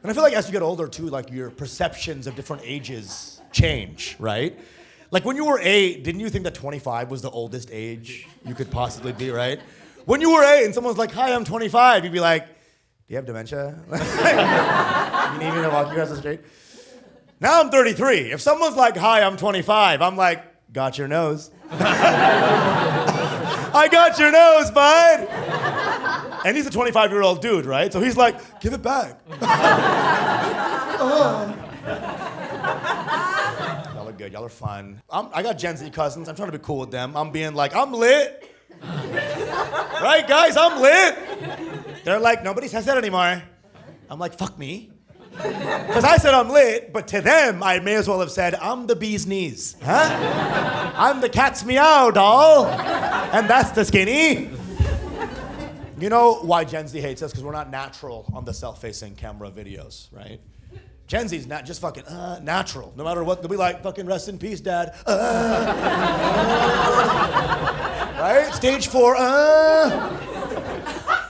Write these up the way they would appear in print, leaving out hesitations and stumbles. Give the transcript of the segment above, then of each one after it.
And I feel like as you get older too, like your perceptions of different ages change, right? Like when you were 8, didn't you think that 25 was the oldest age you could possibly be, right? When you were 8 and someone's like, hi, I'm 25, you'd be like, do you have dementia? You need me to walk you across the street? Now I'm 33. If someone's like, hi, I'm 25, I'm like, got your nose. I got your nose, bud. And he's a 25-year-old dude, right? So he's like, give it back. Y'all are good, y'all are fun. I got Gen Z cousins, I'm trying to be cool with them. I'm being like, I'm lit. Right, guys, I'm lit. They're like, nobody says that anymore. I'm like, fuck me. Because I said I'm lit, but to them, I may as well have said, I'm the bee's knees. Huh? I'm the cat's meow doll. And that's the skinny. You know why Gen Z hates us? Because we're not natural on the self-facing camera videos, right? Gen Z's not just fucking natural. No matter what, they'll be like, fucking rest in peace, dad. Right? Stage 4,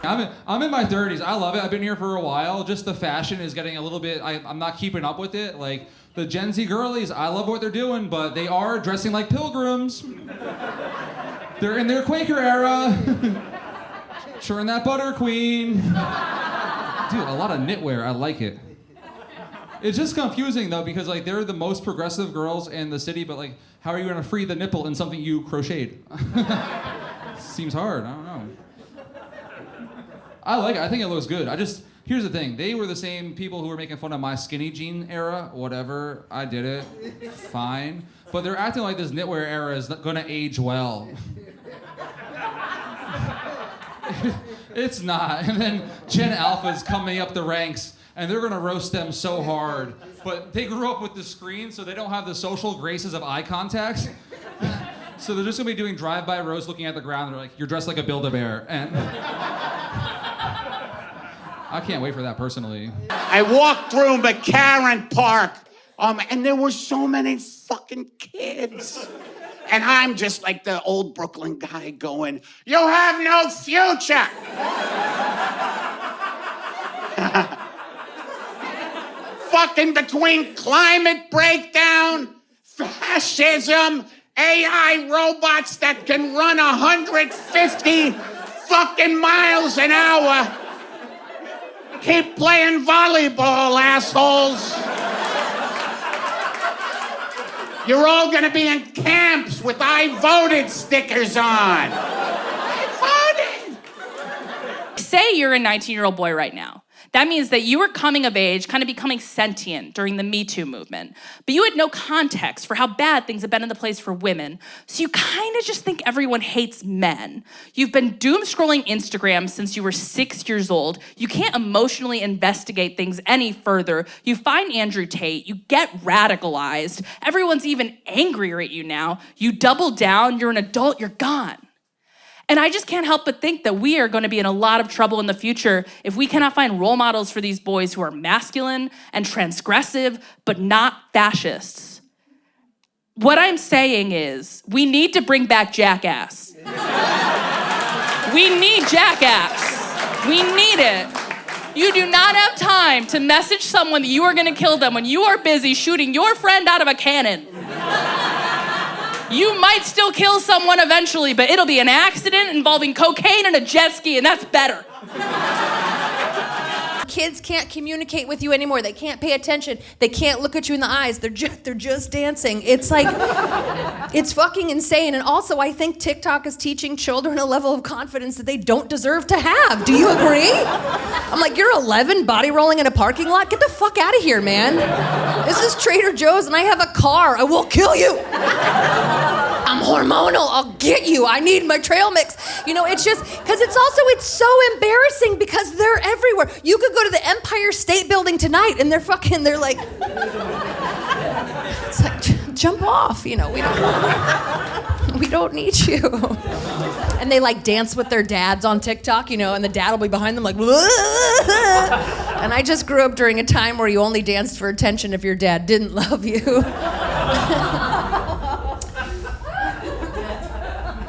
I'm in my 30s. I love it. I've been here for a while. Just the fashion is getting a little bit, I'm not keeping up with it. Like, the Gen Z girlies, I love what they're doing, but they are dressing like pilgrims. They're in their Quaker era. Churn that butter, queen. Dude, a lot of knitwear. I like it. It's just confusing, though, because, like, they're the most progressive girls in the city, but, like, how are you going to free the nipple in something you crocheted? Seems hard. I don't know. I like it. I think it looks good. Here's the thing. They were the same people who were making fun of my skinny jean era. Whatever. I did it. Fine. But they're acting like this knitwear era is going to age well. It's not. And then Gen Alpha's coming up the ranks, and they're going to roast them so hard. But they grew up with the screen, so they don't have the social graces of eye contact. So they're just going to be doing drive-by roasts looking at the ground. They're like, you're dressed like a Build-A-Bear. And I can't wait for that personally. I walked through McCarran Park, and there were so many fucking kids. And I'm just like the old Brooklyn guy going, you have no future. Fucking between climate breakdown, fascism, AI robots that can run 150 fucking miles an hour. Keep playing volleyball, assholes. You're all gonna be in camps with I voted stickers on. I voted. Say you're a 19-year-old boy right now. That means that you were coming of age, kind of becoming sentient during the Me Too movement. But you had no context for how bad things have been in the place for women. So you kind of just think everyone hates men. You've been doom scrolling Instagram since you were 6 years old. You can't emotionally investigate things any further. You find Andrew Tate, you get radicalized. Everyone's even angrier at you now. You double down, you're an adult, you're gone. And I just can't help but think that we are going to be in a lot of trouble in the future if we cannot find role models for these boys who are masculine and transgressive, but not fascists. What I'm saying is, we need to bring back Jackass. We need Jackass. We need it. You do not have time to message someone that you are going to kill them when you are busy shooting your friend out of a cannon. You might still kill someone eventually, but it'll be an accident involving cocaine and a jet ski, and that's better. Kids can't communicate with you anymore. They can't pay attention. They can't look at you in the eyes. They're just dancing. It's like, it's fucking insane. And also, I think TikTok is teaching children a level of confidence that they don't deserve to have. Do you agree? I'm like, you're 11, body rolling in a parking lot? Get the fuck out of here, man. This is Trader Joe's and I have a car. I will kill you. I'm hormonal. I'll get you. I need my trail mix. You know, it's just, because it's so embarrassing because they're everywhere. You could go to the Empire State Building tonight and they're like, it's like, jump off, you know, we don't need you. And they like dance with their dads on TikTok, you know, and the dad will be behind them like, and I just grew up during a time where you only danced for attention if your dad didn't love you.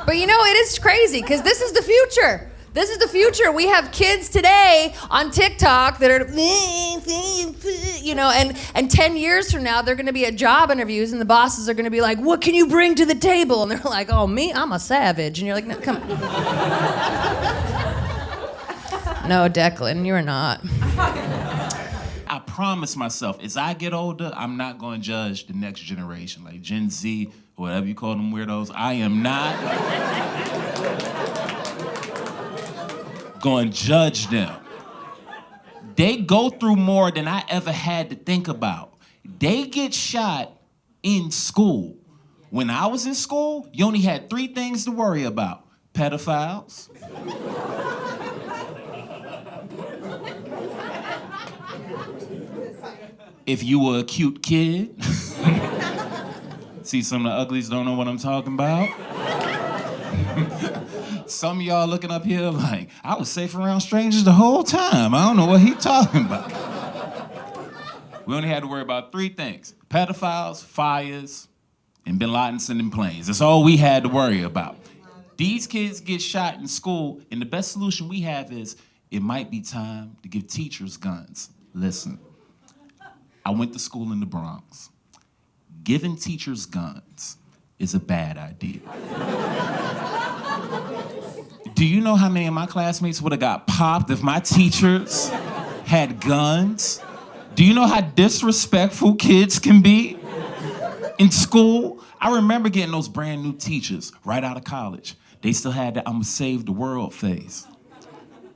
But you know, it is crazy because this is the future. This is the future. We have kids today on TikTok that are you know, and 10 years from now, they're gonna be at job interviews and the bosses are gonna be like, what can you bring to the table? And they're like, oh, me, I'm a savage. And you're like, no, come on. No, Declan, you're not. I promise myself, as I get older, I'm not going to judge the next generation, like Gen Z, or whatever you call them weirdos. I am not going to judge them. They go through more than I ever had to think about. They get shot in school. When I was in school, you only had 3 things to worry about: pedophiles, if you were a cute kid. See, some of the uglies don't know what I'm talking about. Some of y'all looking up here like, I was safe around strangers the whole time. I don't know what he talking about. We only had to worry about 3 things: pedophiles, fires, and Bin Laden sending planes. That's all we had to worry about. These kids get shot in school, and the best solution we have is, it might be time to give teachers guns. Listen. I went to school in the Bronx. Giving teachers guns is a bad idea. Do you know how many of my classmates would have got popped if my teachers had guns? Do you know how disrespectful kids can be in school? I remember getting those brand new teachers right out of college. They still had the I'ma save the world face.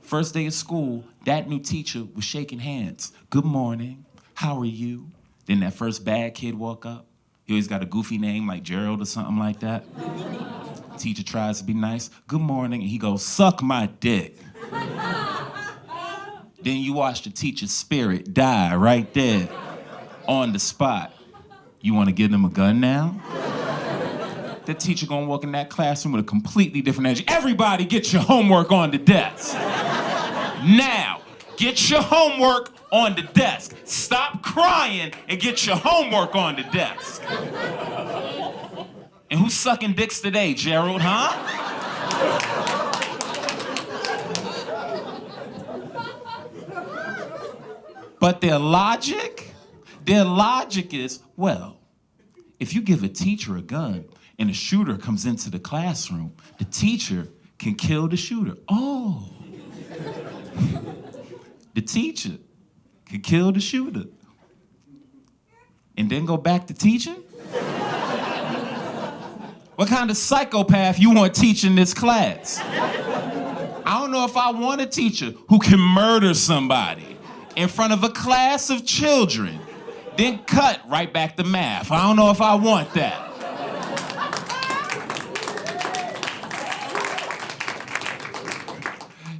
First day of school, that new teacher was shaking hands. Good morning. How are you? Then that first bad kid walk up. He always got a goofy name like Gerald or something like that. Teacher tries to be nice. Good morning. And he goes, suck my dick. Then you watch the teacher's spirit die right there on the spot. You want to give them a gun now? That teacher gonna walk in that classroom with a completely different energy. Everybody get your homework on the desk. Now, get your homework on the desk. Stop crying and get your homework on the desk. And who's sucking dicks today, Gerald, huh? But their logic is, well, if you give a teacher a gun and a shooter comes into the classroom, the teacher can kill the shooter. Oh. The teacher can kill the shooter and then go back to teaching? What kind of psychopath you want teaching this class? I don't know if I want a teacher who can murder somebody in front of a class of children, then cut right back to math. I don't know if I want that.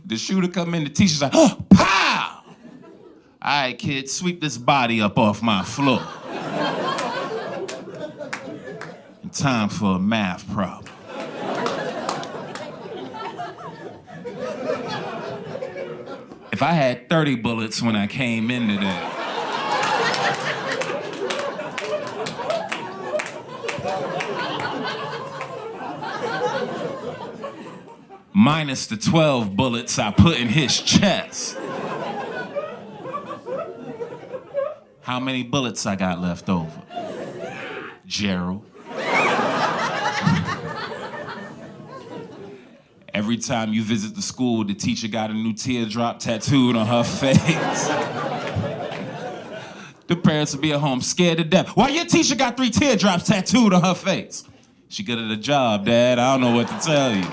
The shooter come in, the teacher's like, oh, pow! All right, kids, sweep this body up off my floor. And time for a math problem. If I had 30 bullets when I came in today, minus the 12 bullets I put in his chest, how many bullets I got left over? Gerald. Every time you visit the school, the teacher got a new teardrop tattooed on her face. The parents will be at home scared to death. Why your teacher got 3 teardrops tattooed on her face? She good at a job, Dad. I don't know what to tell you.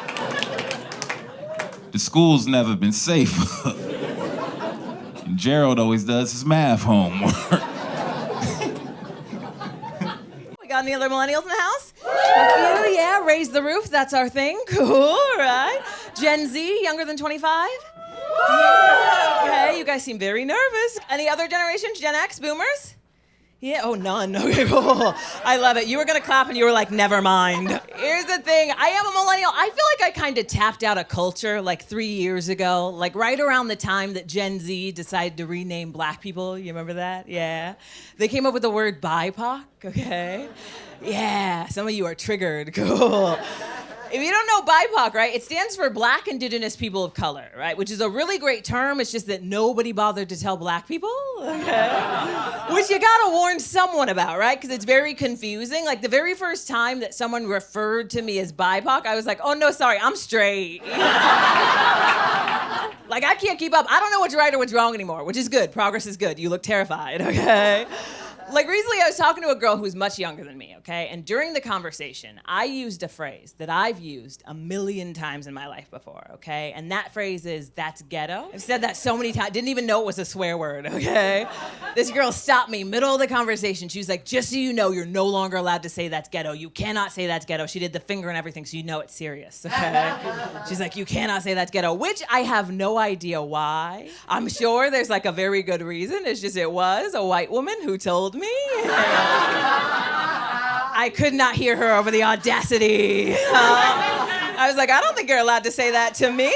The school's never been safer. And Gerald always does his math homework. We got any other millennials in the house? A few, yeah. Raise the roof, that's our thing. Cool, all right. Gen Z, younger than 25? Yeah. Okay, you guys seem very nervous. Any other generations? Gen X, boomers? Yeah, oh, none. Okay, cool. I love it. You were gonna clap and you were like, never mind. Here's the thing, I am a millennial. I feel like I kind of tapped out of culture like 3 years ago, like right around the time that Gen Z decided to rename black people. You remember that? Yeah. They came up with the word BIPOC, okay? Yeah, some of you are triggered, cool. If you don't know BIPOC, right, it stands for Black Indigenous People of Color, right, which is a really great term. It's just that nobody bothered to tell black people, okay? Which you gotta warn someone about, right? Because it's very confusing. Like the very first time that someone referred to me as BIPOC, I was like, oh no, sorry, I'm straight. Like I can't keep up. I don't know what's right or what's wrong anymore, which is good. Progress is good. You look terrified, okay? Like recently I was talking to a girl who's much younger than me, okay? And during the conversation, I used a phrase that I've used 1,000,000 times in my life before, okay? And that phrase is, that's ghetto. I've said that so many times, didn't even know it was a swear word, okay? This girl stopped me middle of the conversation. She was like, just so you know, you're no longer allowed to say that's ghetto. You cannot say that's ghetto. She did the finger and everything, so you know it's serious, okay? She's like, you cannot say that's ghetto, which I have no idea why. I'm sure there's like a very good reason. It's just it was a white woman who told me. I could not hear her over the audacity. I was like, I don't think you're allowed to say that to me.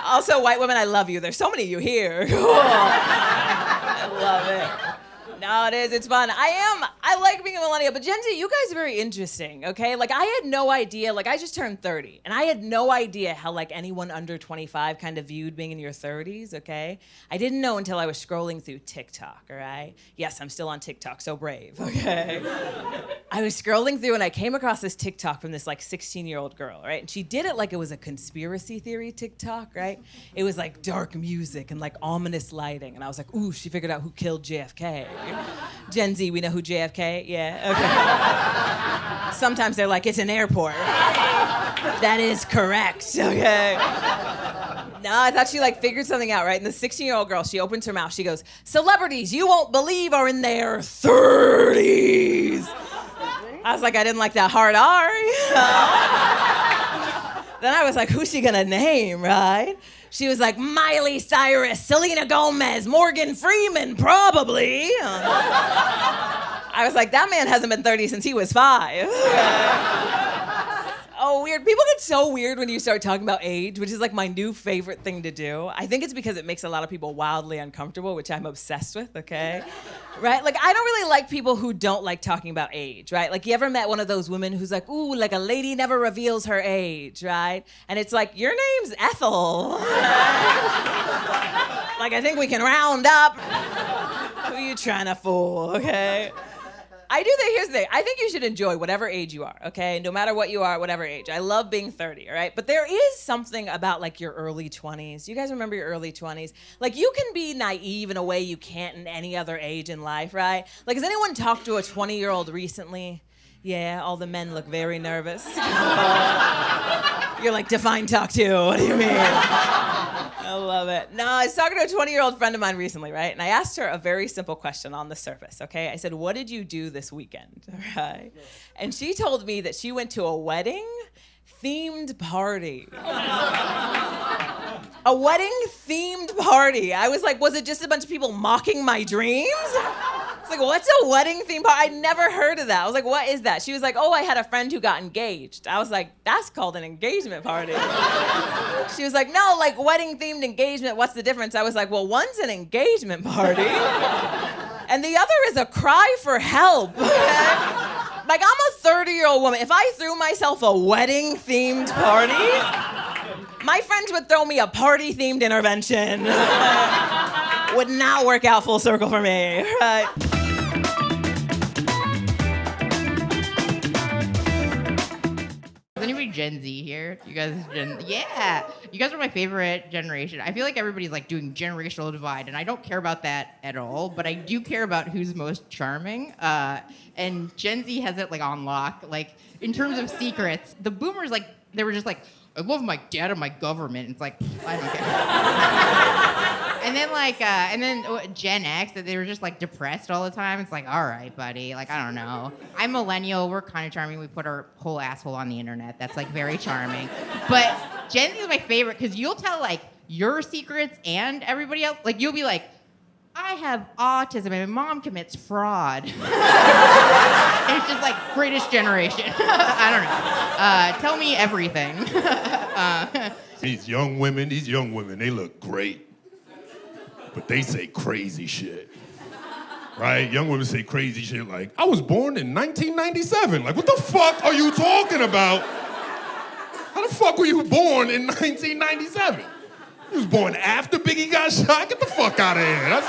Also, white women, I love you. There's so many of you here. Cool. I love it. No, it is. It's fun. I like being a millennial, but Gen Z, you guys are very interesting, okay? Like, I had no idea. Like, I just turned 30, and I had no idea how, like, anyone under 25 kind of viewed being in your 30s, okay? I didn't know until I was scrolling through TikTok, all right? Yes, I'm still on TikTok, so brave, okay? I was scrolling through, and I came across this TikTok from this, like, 16-year-old girl, right? And she did it like it was a conspiracy theory TikTok, right? It was, like, dark music and, like, ominous lighting, and I was like, ooh, she figured out who killed JFK. Gen Z, we know who JFK? Yeah, okay. Sometimes they're like, it's an airport. That is correct, okay? No, I thought she like figured something out, right? And the 16-year-old girl, she opens her mouth, she goes, celebrities you won't believe are in their 30s. I was like, I didn't like that hard R. Then I was like, who's she gonna name, right? She was like, Miley Cyrus, Selena Gomez, Morgan Freeman, probably. I was like, that man hasn't been 30 since he was 5. Oh, weird. People get so weird when you start talking about age, which is like my new favorite thing to do. I think it's because it makes a lot of people wildly uncomfortable, which I'm obsessed with, okay? Right? Like, I don't really like people who don't like talking about age, right? Like, you ever met one of those women who's like, ooh, like a lady never reveals her age, right? And it's like, your name's Ethel. Like, I think we can round up. Who are you trying to fool, okay? I do think, here's the thing, I think you should enjoy whatever age you are, okay? No matter what you are, whatever age. I love being 30, all right? But there is something about like your early 20s. You guys remember your early 20s? Like you can be naive in a way you can't in any other age in life, right? Like has anyone talked to a 20-year-old recently? Yeah, all the men look very nervous. You're like, define talk to, what do you mean? I love it. No, I was talking to a 20-year-old friend of mine recently, right? And I asked her a very simple question on the surface, okay? I said, what did you do this weekend, right? And she told me that she went to a wedding-themed party. A wedding-themed party. I was like, was it just a bunch of people mocking my dreams? I was like, what's a wedding-themed party? I'd never heard of that. I was like, what is that? She was like, oh, I had a friend who got engaged. I was like, that's called an engagement party. She was like, no, like wedding-themed engagement, what's the difference? I was like, well, one's an engagement party, and the other is a cry for help. Like, I'm a 30-year-old woman. If I threw myself a wedding-themed party, my friends would throw me a party-themed intervention. Would not work out full circle for me, right? Is anybody Gen Z here? You guys, yeah. You guys are my favorite generation. I feel like everybody's like doing generational divide, and I don't care about that at all, but I do care about who's most charming. And Gen Z has it like on lock. Like, in terms of secrets, the boomers, like, they were just like, I love my dad and my government. It's like, I don't care. And then Gen X, that they were just like depressed all the time. It's like, all right, buddy. Like, I don't know. I'm millennial. We're kind of charming. We put our whole asshole on the internet. That's like very charming. But Gen Z is my favorite because you'll tell like your secrets and everybody else. Like you'll be like, I have autism and my mom commits fraud. And it's just like greatest generation. I don't know. Tell me everything. These young women, they look great. But they say crazy shit. Right? Young women say crazy shit like, I was born in 1997. Like, what the fuck are you talking about? How the fuck were you born in 1997? You was born after Biggie got shot? Get the fuck out of here.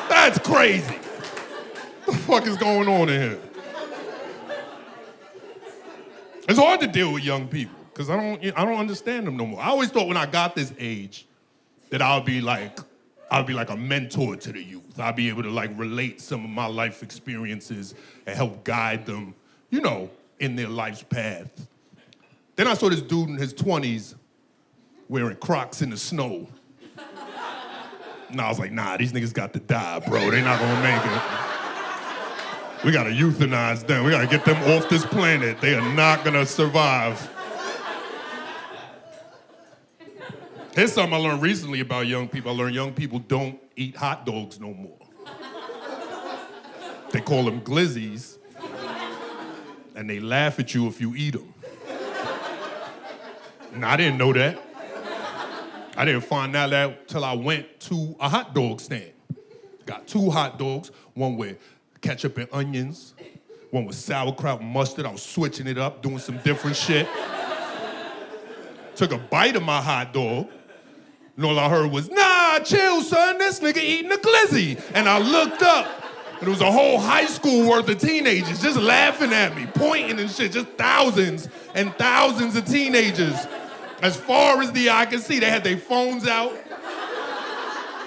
That's crazy. What the fuck is going on in here? It's hard to deal with young people because I don't understand them no more. I always thought when I got this age that I'll be like a mentor to the youth. I'll be able to like relate some of my life experiences and help guide them, you know, in their life's path. Then I saw this dude in his 20s wearing Crocs in the snow. And I was like, nah, these niggas got to die, bro. They not gonna make it. We gotta euthanize them. We gotta get them off this planet. They are not gonna survive. Here's something I learned recently about young people. I learned young people don't eat hot dogs no more. They call them glizzies, and they laugh at you if you eat them. And I didn't know that. I didn't find that out till I went to a hot dog stand. Got 2 hot dogs, one with ketchup and onions, one with sauerkraut and mustard. I was switching it up, doing some different shit. Took a bite of my hot dog, and all I heard was, nah, chill, son, this nigga eating a glizzy. And I looked up, and there was a whole high school worth of teenagers just laughing at me, pointing and shit, just thousands and thousands of teenagers. As far as the eye could see, they had their phones out.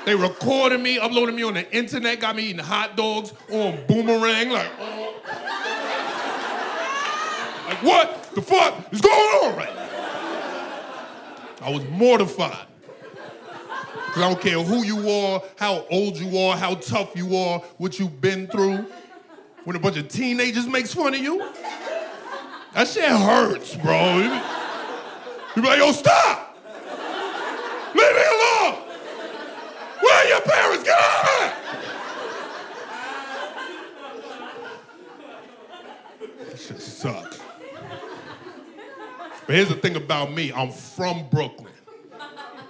They recorded me, uploaded me on the internet, got me eating hot dogs on Boomerang, like, oh. Like, what the fuck is going on right now? I was mortified. Because I don't care who you are, how old you are, how tough you are, what you've been through. When a bunch of teenagers makes fun of you, that shit hurts, bro. You be like, yo, stop! Leave me alone! Where are your parents? Get out of here! That shit sucks. But here's the thing about me. I'm from Brooklyn.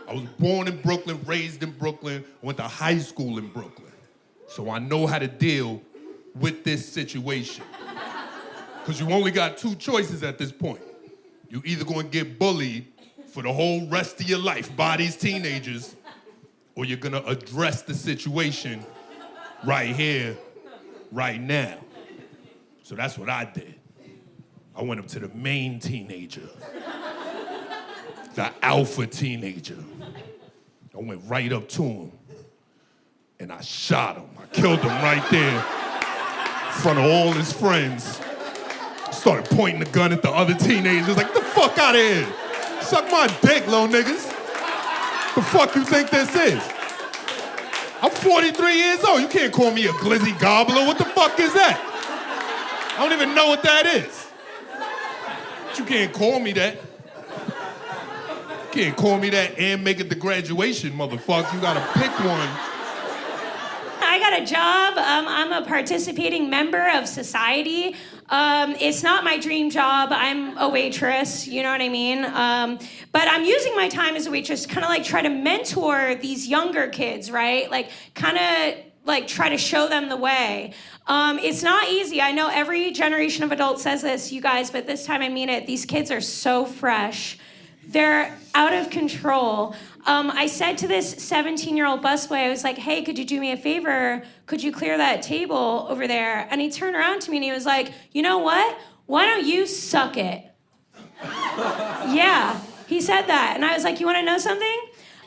I was born in Brooklyn, raised in Brooklyn, went to high school in Brooklyn. So I know how to deal with this situation. Because you only got 2 choices at this point. You either gonna get bullied for the whole rest of your life by these teenagers, or you're gonna address the situation right here, right now. So that's what I did. I went up to the main teenager, the alpha teenager. I went right up to him, and I shot him. I killed him right there in front of all his friends. Started pointing the gun at the other teenagers, like, the fuck out of here. Suck my dick, little niggas. The fuck you think this is? I'm 43 years old. You can't call me a glizzy gobbler. What the fuck is that? I don't even know what that is. But you can't call me that. You can't call me that and make it to graduation, motherfucker. You gotta pick one. I got a job. I'm a participating member of society. It's not my dream job. I'm a waitress, you know what I mean? But I'm using my time as a waitress to kind of like try to mentor these younger kids, right? Like kind of like try to show them the way. It's not easy. I know every generation of adults says this, you guys, but this time I mean it. These kids are so fresh. They're out of control. I said to this 17-year-old busboy, I was like, hey, could you do me a favor? Could you clear that table over there? And he turned around to me and he was like, you know what? Why don't you suck it? Yeah, he said that. And I was like, you want to know something?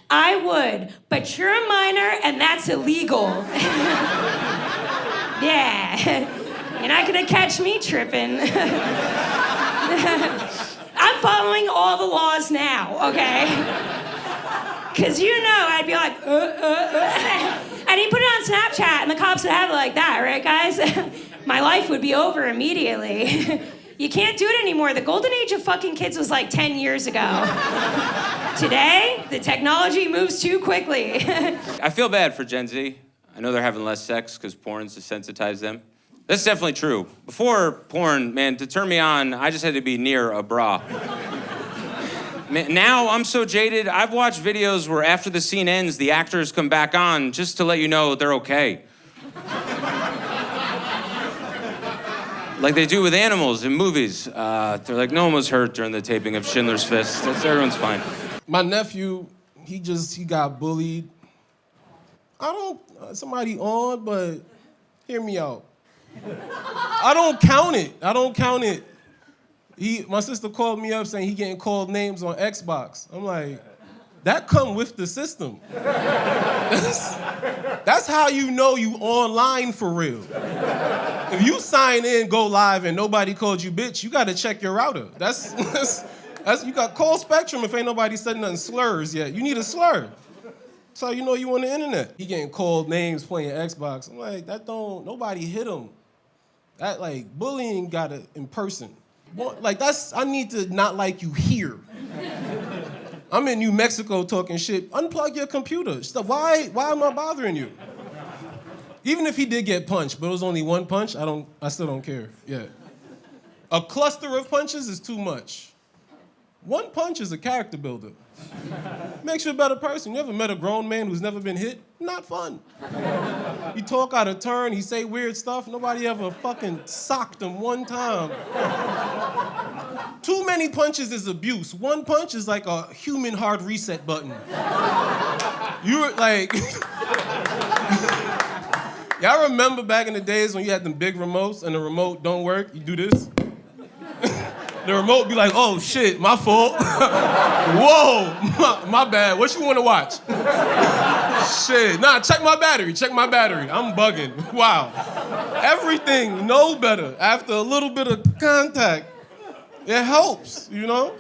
I would, but you're a minor and that's illegal. Yeah, you're not going to catch me tripping. I'm following all the laws now, okay? Because you know, I'd be like, And he put it on Snapchat, and the cops would have it like that, right, guys? My life would be over immediately. You can't do it anymore. The golden age of fucking kids was like 10 years ago. Today, the technology moves too quickly. I feel bad for Gen Z. I know they're having less sex because porn's desensitized them. That's definitely true. Before porn, man, to turn me on, I just had to be near a bra. Man, now I'm so jaded, I've watched videos where after the scene ends, the actors come back on just to let you know they're okay. Like they do with animals in movies. They're like, no one was hurt during the taping of Schindler's List. Everyone's fine. My nephew, he got bullied. I don't, somebody on, but hear me out. I don't count it. My sister called me up saying he getting called names on Xbox. I'm like, that come with the system. That's how you know you online for real. If you sign in, go live, and nobody called you bitch, you gotta check your router. That's you got call Spectrum if ain't nobody said nothing slurs yet. You need a slur. That's how you know you on the internet. He getting called names playing Xbox. I'm like, nobody hit him. That, like, bullying got it in person. Like, I need to not like you here. I'm in New Mexico talking shit. Unplug your computer. Why am I bothering you? Even if he did get punched, but it was only one punch, I still don't care. Yeah. A cluster of punches is too much. One punch is a character builder. Makes you a better person. You ever met a grown man who's never been hit? Not fun. He talk out of turn, he say weird stuff. Nobody ever fucking socked him one time. Too many punches is abuse. One punch is like a human hard reset button. You're like... Y'all remember back in the days when you had them big remotes and the remote don't work? You do this. The remote be like, oh shit, my fault. Whoa, my bad. What you want to watch? Shit, nah, check my battery. I'm bugging. Wow. Everything no better after a little bit of contact. It helps, you know?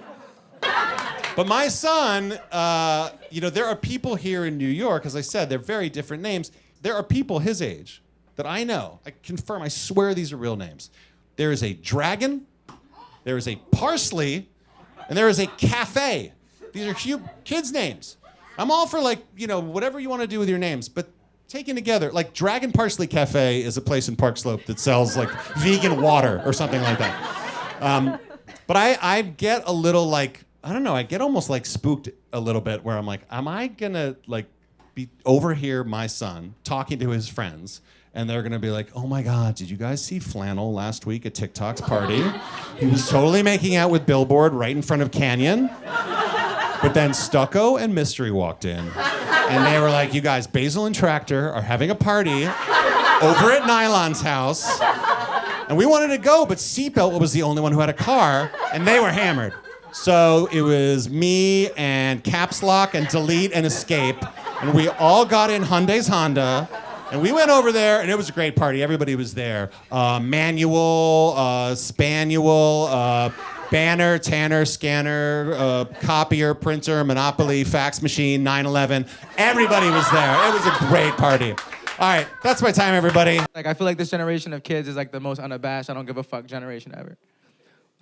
But my son, there are people here in New York, as I said, they're very different names. There are people his age that I know, I confirm, I swear these are real names. There is a Dragon, there is a Parsley, and there is a Cafe. These are kids' names. I'm all for, whatever you want to do with your names, but taken together, like Dragon Parsley Cafe is a place in Park Slope that sells, vegan water or something like that. But I get a little, I get almost, spooked a little bit where I'm like, am I going to, be overhear my son talking to his friends, and they're gonna be like, oh my God, did you guys see Flannel last week at TikTok's party? He was totally making out with Billboard right in front of Canyon. But then Stucco and Mystery walked in, and they were like, you guys, Basil and Tractor are having a party over at Nylon's house, and we wanted to go, but Seatbelt was the only one who had a car, and they were hammered. So it was me and Caps Lock and Delete and Escape, and we all got in Hyundai's Honda, and we went over there, and it was a great party. Everybody was there. Manual, Spaniel, Banner, Tanner, Scanner, Copier, Printer, Monopoly, Fax Machine, 9/11. Everybody was there. It was a great party. All right, that's my time, everybody. I feel like this generation of kids is the most unabashed, I don't give a fuck generation ever.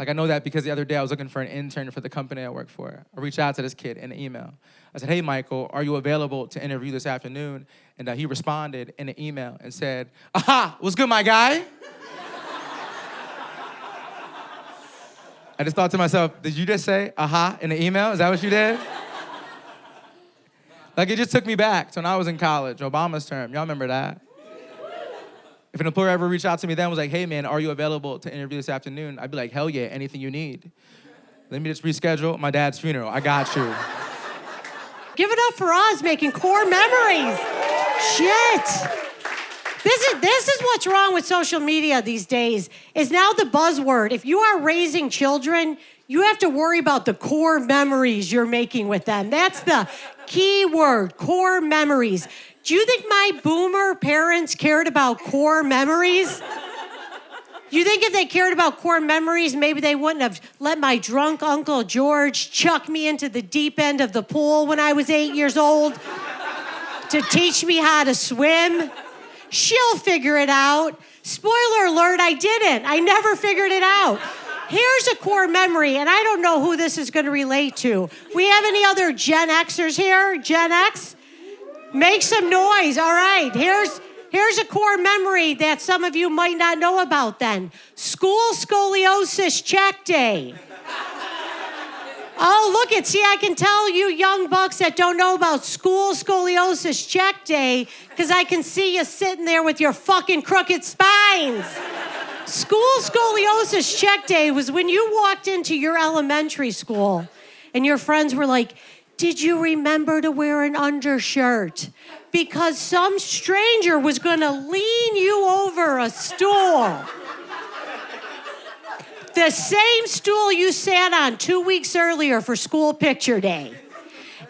I know that because the other day I was looking for an intern for the company I work for. I reached out to this kid in an email. I said, hey, Michael, are you available to interview this afternoon? And he responded in an email and said, aha, what's good, my guy? I just thought to myself, did you just say aha in the email? Is that what you did? It just took me back to when I was in college, Obama's term. Y'all remember that? If an employer ever reached out to me then and was like, hey, man, are you available to interview this afternoon? I'd be like, hell yeah, anything you need. Let me just reschedule my dad's funeral. I got you. Give it up for Oz making core memories. Shit. This is what's wrong with social media these days, is now the buzzword. If you are raising children, you have to worry about the core memories you're making with them. That's the key word, core memories. Do you think my boomer parents cared about core memories? You think if they cared about core memories, maybe they wouldn't have let my drunk Uncle George chuck me into the deep end of the pool when I was 8 years old to teach me how to swim? She'll figure it out. Spoiler alert, I didn't. I never figured it out. Here's a core memory, and I don't know who this is going to relate to. We have any other Gen Xers here? Gen X? Make some noise. All right, here's a core memory that some of you might not know about then. School scoliosis check day. Oh, look it. See, I can tell you young bucks that don't know about school scoliosis check day because I can see you sitting there with your fucking crooked spines. School scoliosis check day was when you walked into your elementary school and your friends were like, did you remember to wear an undershirt? because some stranger was gonna lean you over a stool. The same stool you sat on 2 weeks earlier for school picture day.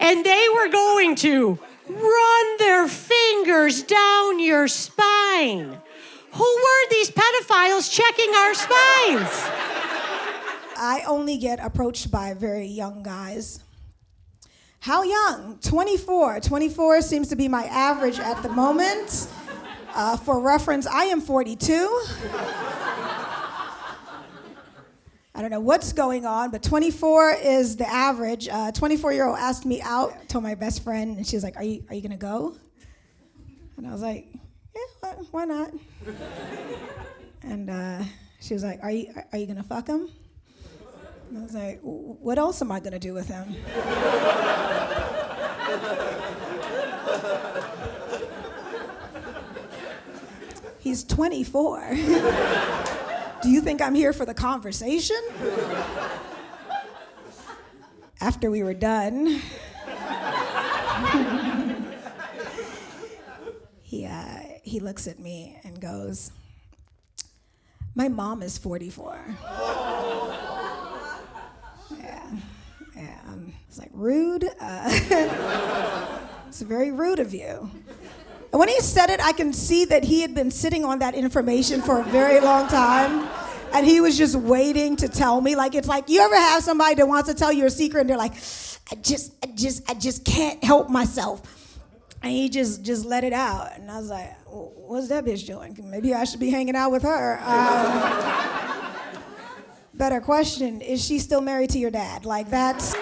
And they were going to run their fingers down your spine. Who were these pedophiles checking our spines? I only get approached by very young guys. How young? 24. 24 seems to be my average at the moment. For reference, I am 42. I don't know what's going on, but 24 is the average. 24-year-old asked me out, told my best friend, and she was like, are you gonna go? And I was like, yeah, why not? And she was like, are you gonna fuck him? And I was like, what else am I gonna do with him? He's 24. Do you think I'm here for the conversation? After we were done, he looks at me and goes, my mom is 44. Yeah. It's like, rude. It's very rude of you. And when he said it, I can see that he had been sitting on that information for a very long time. And he was just waiting to tell me. Like, it's like, you ever have somebody that wants to tell you a secret and they're like, I just can't help myself. And he just let it out. And I was like, what's that bitch doing? Maybe I should be hanging out with her. Better question, is she still married to your dad? Like, that's...